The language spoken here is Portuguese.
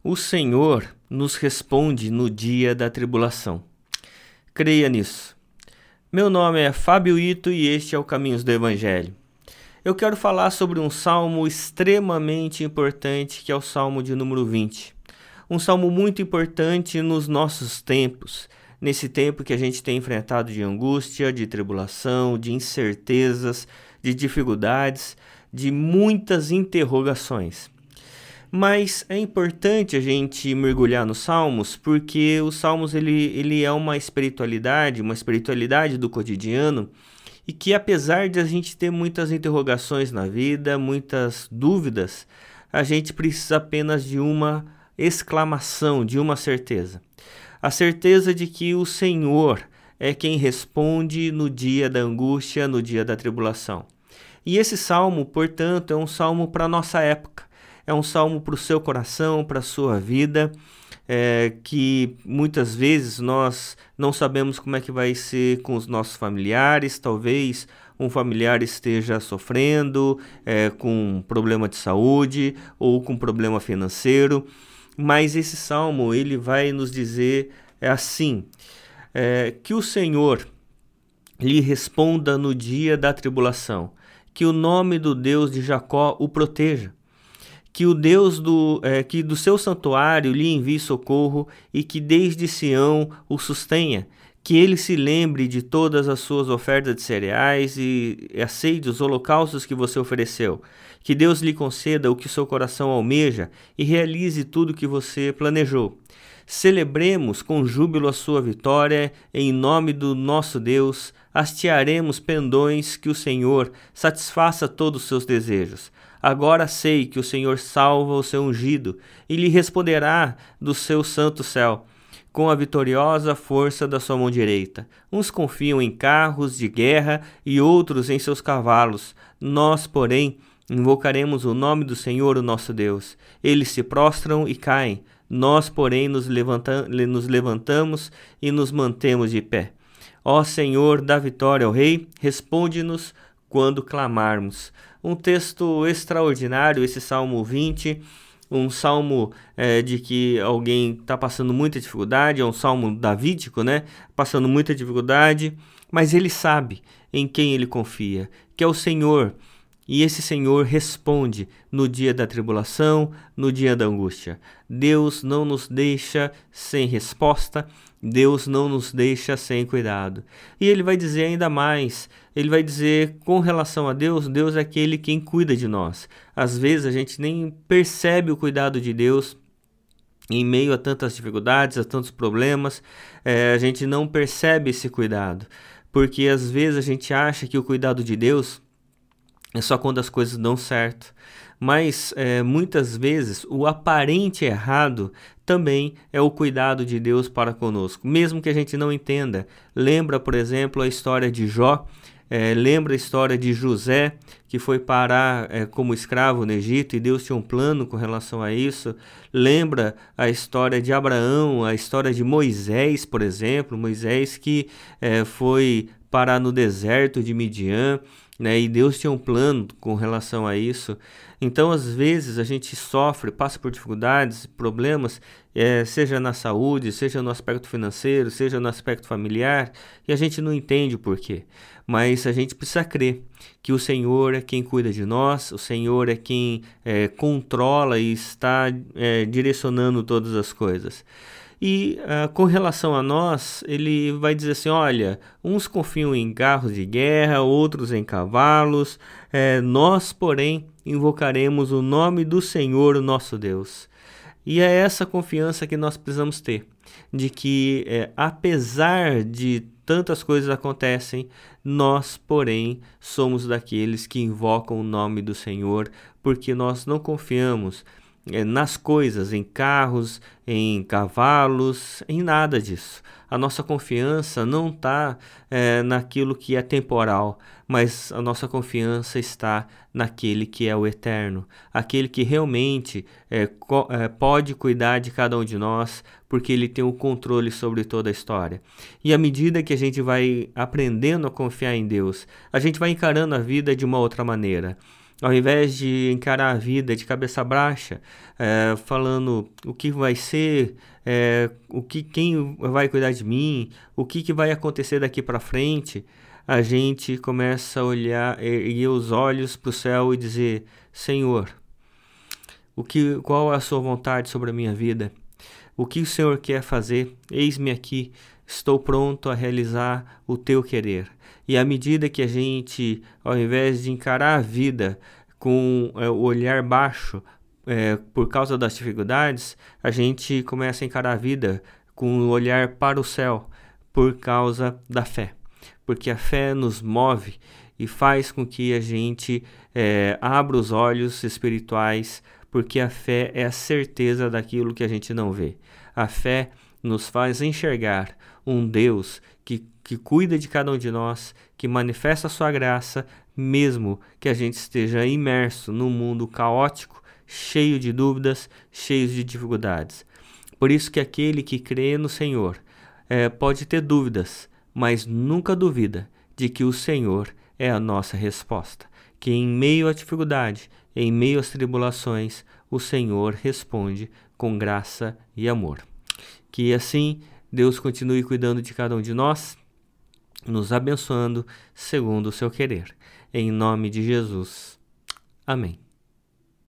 O Senhor nos responde no dia da tribulação. Creia nisso. Meu nome é Fábio Ito e este é o Caminhos do Evangelho. Eu quero falar sobre um salmo extremamente importante, que é o Salmo de número 20. Um salmo muito importante nos nossos tempos, nesse tempo que a gente tem enfrentado de angústia, de tribulação, de incertezas, de dificuldades, de muitas interrogações. Mas é importante a gente mergulhar nos Salmos, porque os Salmos ele é uma espiritualidade do cotidiano, e que apesar de a gente ter muitas interrogações na vida, muitas dúvidas, a gente precisa apenas de uma exclamação, de uma certeza. A certeza de que o Senhor é quem responde no dia da angústia, no dia da tribulação. E esse salmo, portanto, é um salmo para a nossa época. É um salmo para o seu coração, para a sua vida, que muitas vezes nós não sabemos como é que vai ser com os nossos familiares. Talvez um familiar esteja sofrendo com problema de saúde ou com problema financeiro. Mas esse salmo ele vai nos dizer assim, que o Senhor lhe responda no dia da tribulação, que o nome do Deus de Jacó o proteja, que o Deus que do seu santuário lhe envie socorro e que desde Sião o sustenha, que ele se lembre de todas as suas ofertas de cereais e aceite os holocaustos que você ofereceu, que Deus lhe conceda o que seu coração almeja e realize tudo o que você planejou. Celebremos com júbilo a sua vitória, em nome do nosso Deus, hastearemos pendões, que o Senhor satisfaça todos os seus desejos. Agora sei que o Senhor salva o seu ungido e lhe responderá do seu santo céu, com a vitoriosa força da sua mão direita. Uns confiam em carros de guerra e outros em seus cavalos. Nós, porém, invocaremos o nome do Senhor, o nosso Deus. Eles se prostram e caem. Nós, porém, nos levantamos e nos mantemos de pé. Ó Senhor, dá vitória ao Rei, responde-nos quando clamarmos. Um texto extraordinário, esse Salmo 20, um salmo de que alguém está passando muita dificuldade, é um salmo davídico, né? Passando muita dificuldade, mas ele sabe em quem ele confia, que é o Senhor. E esse Senhor responde no dia da tribulação, no dia da angústia. Deus não nos deixa sem resposta, Deus não nos deixa sem cuidado. E ele vai dizer ainda mais, ele vai dizer com relação a Deus, Deus é aquele quem cuida de nós. Às vezes a gente nem percebe o cuidado de Deus em meio a tantas dificuldades, a tantos problemas, a gente não percebe esse cuidado. Porque às vezes a gente acha que o cuidado de Deus é só quando as coisas dão certo. Mas muitas vezes o aparente errado também é o cuidado de Deus para conosco, mesmo que a gente não entenda. Lembra, por exemplo, a história de Jó, lembra a história de José, que foi parar como escravo no Egito e Deus tinha um plano com relação a isso. Lembra a história de Abraão, a história de Moisés, por exemplo, Moisés que foi parar no deserto de Midian, né? E Deus tinha um plano com relação a isso. Então, às vezes, a gente sofre, passa por dificuldades, problemas, seja na saúde, seja no aspecto financeiro, seja no aspecto familiar, e a gente não entende o porquê. Mas a gente precisa crer que o Senhor é quem cuida de nós, o Senhor é quem controla e está direcionando todas as coisas. E com relação a nós, ele vai dizer assim, olha, uns confiam em carros de guerra, outros em cavalos, nós, porém, invocaremos o nome do Senhor, o nosso Deus. E é essa confiança que nós precisamos ter, de que apesar de tantas coisas acontecem, nós, porém, somos daqueles que invocam o nome do Senhor, porque nós não confiamos nas coisas, em carros, em cavalos, em nada disso. A nossa confiança não está naquilo que é temporal, mas a nossa confiança está naquele que é o eterno, aquele que realmente pode cuidar de cada um de nós, porque ele tem o controle sobre toda a história. E à medida que a gente vai aprendendo a confiar em Deus, a gente vai encarando a vida de uma outra maneira. ao invés de encarar a vida de cabeça baixa, falando o que vai ser, quem vai cuidar de mim, o que vai acontecer daqui para frente, a gente começa a olhar, erguer os olhos para o céu e dizer: Senhor, qual é a sua vontade sobre a minha vida? O que o Senhor quer fazer? Eis-me aqui, estou pronto a realizar o teu querer. E à medida que a gente, ao invés de encarar a vida com o olhar baixo, por causa das dificuldades, a gente começa a encarar a vida com o olhar para o céu, por causa da fé. Porque a fé nos move e faz com que a gente abra os olhos espirituais, porque a fé é a certeza daquilo que a gente não vê. A fé nos faz enxergar um Deus que cuida de cada um de nós, que manifesta a sua graça, mesmo que a gente esteja imerso num mundo caótico, cheio de dúvidas, cheio de dificuldades. Por isso que aquele que crê no Senhor pode ter dúvidas, mas nunca duvida de que o Senhor é a nossa resposta. Que em meio à dificuldade, em meio às tribulações, o Senhor responde com graça e amor. Que assim Deus continue cuidando de cada um de nós, nos abençoando segundo o seu querer. Em nome de Jesus. Amém.